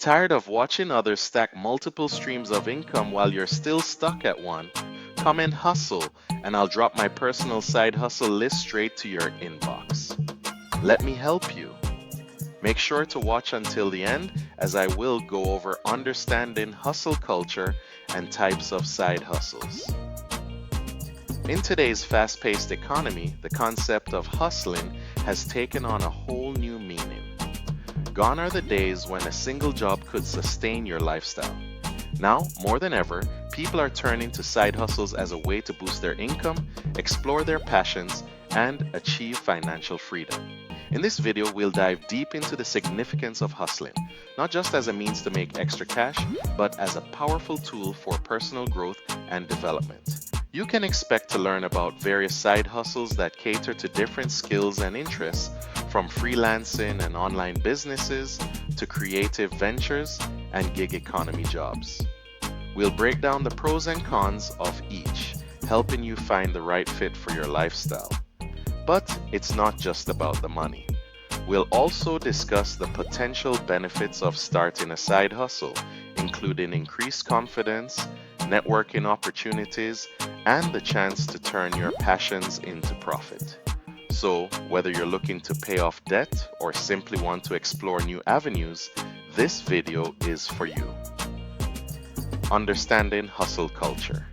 Tired of watching others stack multiple streams of income while you're still stuck at one? Come and hustle, and I'll drop my personal side hustle list straight to your inbox. Let me help you. Make sure to watch until the end, as I will go over understanding hustle culture and types of side hustles. In today's fast-paced economy, the concept of hustling has taken on a whole new meaning. Gone are the days when a single job could sustain your lifestyle. Now, more than ever, people are turning to side hustles as a way to boost their income, explore their passions, and achieve financial freedom. In this video, we'll dive deep into the significance of hustling, not just as a means to make extra cash, but as a powerful tool for personal growth and development. You can expect to learn about various side hustles that cater to different skills and interests, from freelancing and online businesses to creative ventures and gig economy jobs. We'll break down the pros and cons of each, helping you find the right fit for your lifestyle. But it's not just about the money. We'll also discuss the potential benefits of starting a side hustle, including increased confidence, networking opportunities, and the chance to turn your passions into profit. So, whether you're looking to pay off debt or simply want to explore new avenues, this video is for you. Understanding hustle culture.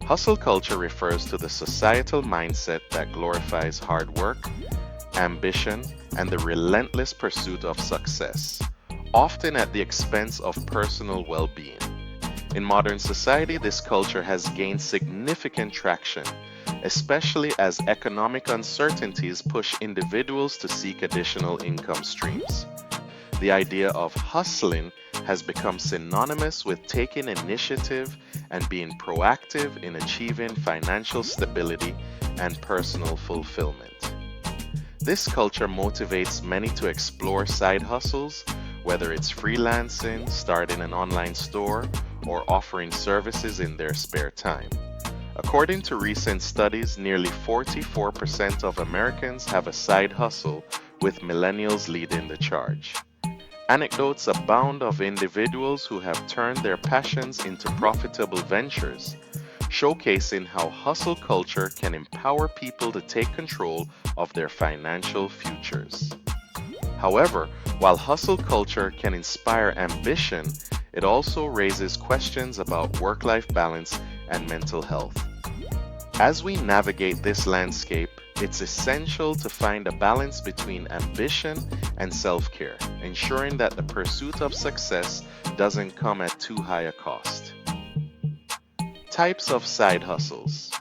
Hustle culture refers to the societal mindset that glorifies hard work, ambition, and the relentless pursuit of success, often at the expense of personal well-being. In modern society, this culture has gained significant traction, especially as economic uncertainties push individuals to seek additional income streams. The idea of hustling has become synonymous with taking initiative and being proactive in achieving financial stability and personal fulfillment. This culture motivates many to explore side hustles, whether it's freelancing, starting an online store, or offering services in their spare time. According to recent studies, nearly 44% of Americans have a side hustle, with millennials leading the charge. Anecdotes abound of individuals who have turned their passions into profitable ventures, showcasing how hustle culture can empower people to take control of their financial futures. However, while hustle culture can inspire ambition, it also raises questions about work-life balance and mental health. As we navigate this landscape, it's essential to find a balance between ambition and self-care, ensuring that the pursuit of success doesn't come at too high a cost. Types of side hustles.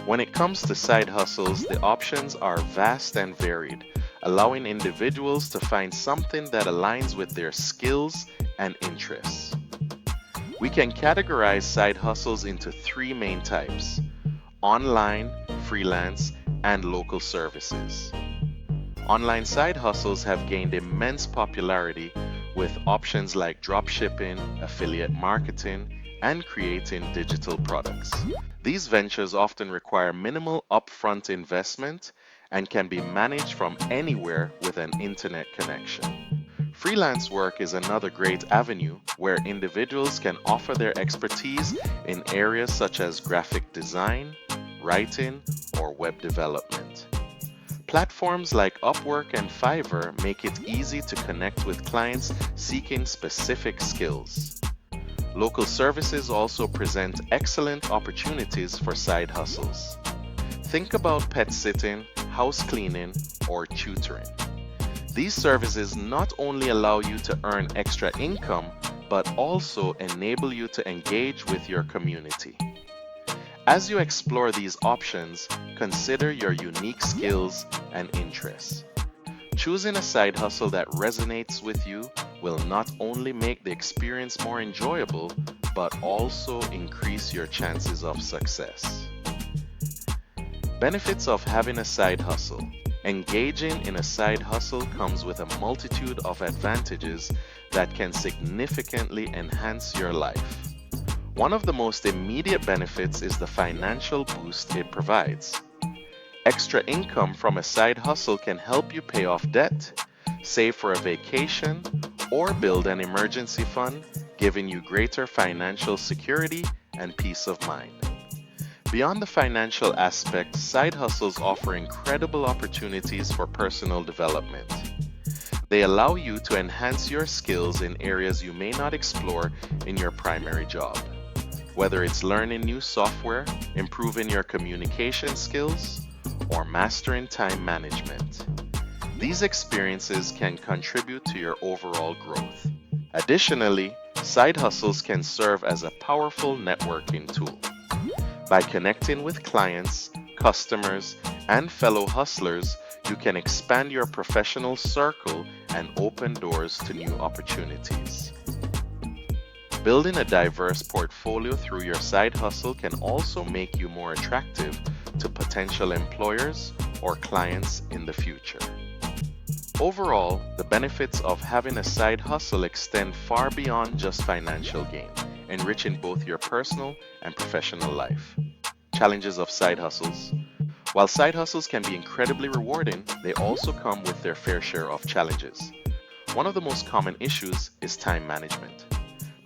When it comes to side hustles, the options are vast and varied, allowing individuals to find something that aligns with their skills and interests. We can categorize side hustles into three main types: online, freelance, and local services. Online side hustles have gained immense popularity with options like dropshipping, affiliate marketing, and creating digital products. These ventures often require minimal upfront investment and can be managed from anywhere with an internet connection. Freelance work is another great avenue where individuals can offer their expertise in areas such as graphic design, writing, or web development. Platforms like Upwork and Fiverr make it easy to connect with clients seeking specific skills. Local services also present excellent opportunities for side hustles. Think about pet sitting, house cleaning, or tutoring. These services not only allow you to earn extra income, but also enable you to engage with your community. As you explore these options, consider your unique skills and interests. Choosing a side hustle that resonates with you will not only make the experience more enjoyable, but also increase your chances of success. Benefits of having a side hustle. Engaging in a side hustle comes with a multitude of advantages that can significantly enhance your life. One of the most immediate benefits is the financial boost it provides. Extra income from a side hustle can help you pay off debt, save for a vacation, or build an emergency fund, giving you greater financial security and peace of mind. Beyond the financial aspect, side hustles offer incredible opportunities for personal development. They allow you to enhance your skills in areas you may not explore in your primary job. Whether it's learning new software, improving your communication skills, or mastering time management, these experiences can contribute to your overall growth. Additionally, side hustles can serve as a powerful networking tool. By connecting with clients, customers, and fellow hustlers, you can expand your professional circle and open doors to new opportunities. Building a diverse portfolio through your side hustle can also make you more attractive to potential employers or clients in the future. Overall, the benefits of having a side hustle extend far beyond just financial gain, enriching both your personal and professional life. Challenges of side hustles. While side hustles can be incredibly rewarding, they also come with their fair share of challenges. One of the most common issues is time management.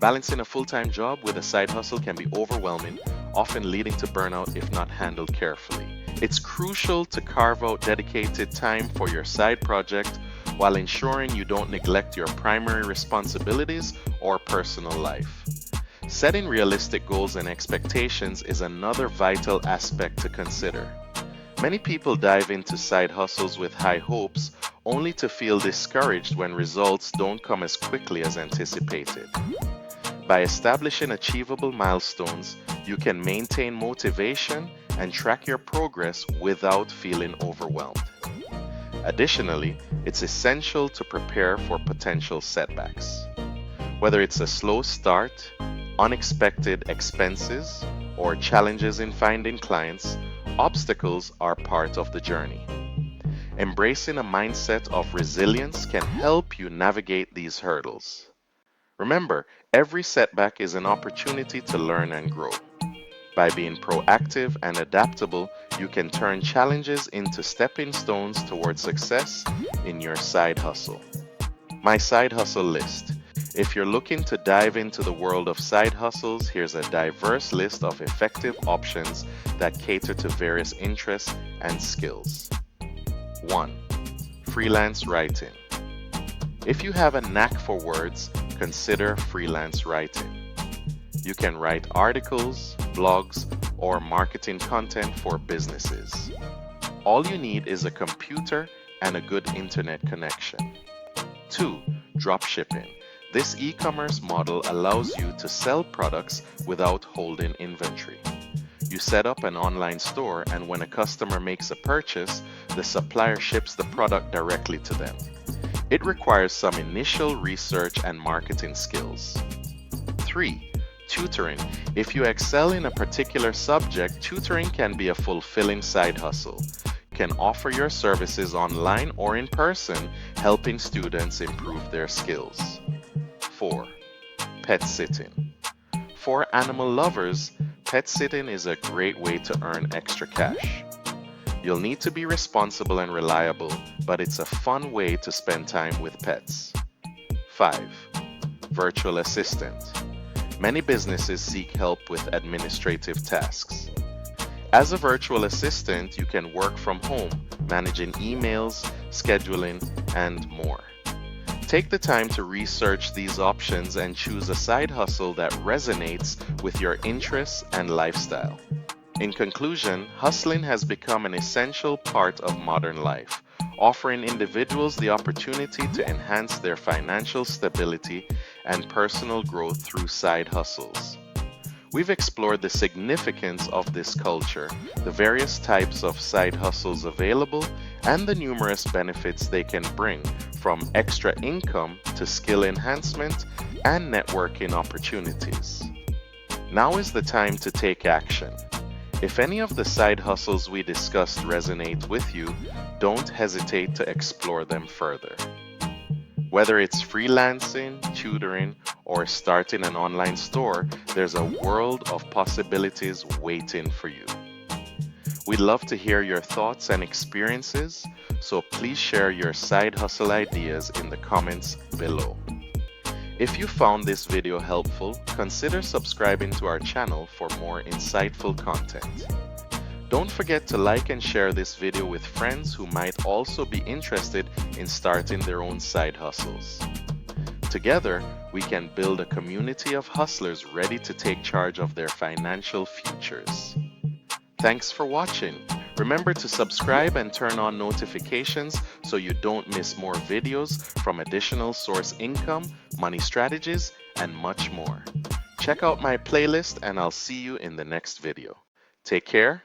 Balancing a full-time job with a side hustle can be overwhelming, often leading to burnout if not handled carefully. It's crucial to carve out dedicated time for your side project while ensuring you don't neglect your primary responsibilities or personal life. Setting realistic goals and expectations is another vital aspect to consider. Many people dive into side hustles with high hopes, only to feel discouraged when results don't come as quickly as anticipated. By establishing achievable milestones, you can maintain motivation and track your progress without feeling overwhelmed. Additionally, it's essential to prepare for potential setbacks. Whether it's a slow start, unexpected expenses, or challenges in finding clients, obstacles are part of the journey. Embracing a mindset of resilience can help you navigate these hurdles. Remember, every setback is an opportunity to learn and grow. By being proactive and adaptable, you can turn challenges into stepping stones towards success in your side hustle. My side hustle list. If you're looking to dive into the world of side hustles, here's a diverse list of effective options that cater to various interests and skills. 1. Freelance writing. If you have a knack for words, consider freelance writing. You can write articles, blogs, or marketing content for businesses. All you need is a computer and a good internet connection. 2. Dropshipping. This e-commerce model allows you to sell products without holding inventory. You set up an online store, and when a customer makes a purchase, the supplier ships the product directly to them. It requires some initial research and marketing skills. 3. Tutoring. If you excel in a particular subject, tutoring can be a fulfilling side hustle. You can offer your services online or in person, helping students improve their skills. 4. Pet sitting. For animal lovers, pet sitting is a great way to earn extra cash. You'll need to be responsible and reliable, but it's a fun way to spend time with pets. 5. Virtual assistant. Many businesses seek help with administrative tasks. As a virtual assistant, you can work from home, managing emails, scheduling, and more. Take the time to research these options and choose a side hustle that resonates with your interests and lifestyle. In conclusion, hustling has become an essential part of modern life, offering individuals the opportunity to enhance their financial stability and personal growth through side hustles. We've explored the significance of this culture, the various types of side hustles available, and the numerous benefits they can bring, from extra income to skill enhancement and networking opportunities. Now is the time to take action. If any of the side hustles we discussed resonate with you, don't hesitate to explore them further. Whether it's freelancing, tutoring, or starting an online store, there's a world of possibilities waiting for you. We'd love to hear your thoughts and experiences, so please share your side hustle ideas in the comments below. If you found this video helpful, consider subscribing to our channel for more insightful content. Don't forget to like and share this video with friends who might also be interested in starting their own side hustles. Together, we can build a community of hustlers ready to take charge of their financial futures. Thanks for watching. Remember to subscribe and turn on notifications so you don't miss more videos from additional source income, money strategies, and much more. Check out my playlist and I'll see you in the next video. Take care